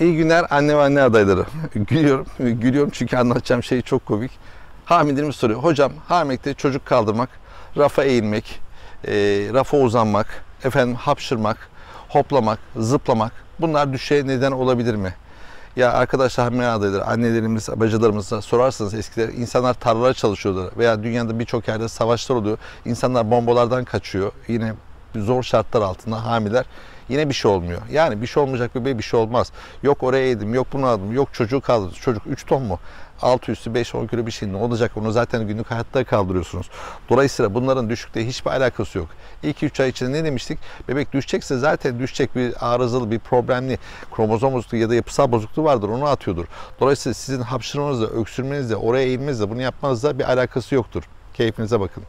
İyi günler anne ve anne adayları. Gülüyorum çünkü anlatacağım şey çok komik. Hamilelerimiz soruyor. Hocam hamilelikte çocuk kaldırmak, rafa eğilmek, rafa uzanmak, hapşırmak, hoplamak, zıplamak bunlar düşeye neden olabilir mi? Ya arkadaşlar hamile adayları, annelerimiz, bacılarımıza sorarsanız eskiler insanlar tarlalara çalışıyorlar veya dünyada birçok yerde savaşlar oluyor. İnsanlar bombalardan kaçıyor. Yine zor şartlar altında hamileler. Yine bir şey olmuyor. Yani bir şey olmayacak bebeğe bir şey olmaz. Yok oraya yedim, yok bunu aldım, yok çocuğu kaldırdım. Çocuk 3 ton mu? 6 üstü 5-10 kilo bir şey ne olacak? Onu zaten günlük hayatta kaldırıyorsunuz. Dolayısıyla bunların düşükle hiçbir alakası yok. 2-3 ay içinde ne demiştik? Bebek düşecekse zaten düşecek, bir arızalı, bir problemli kromozom bozukluğu ya da yapısal bozukluğu vardır. Onu atıyordur. Dolayısıyla sizin hapşırmanızla, öksürmenizle, oraya eğilmenizle, bunu yapmanızla bir alakası yoktur. Keyfinize bakın.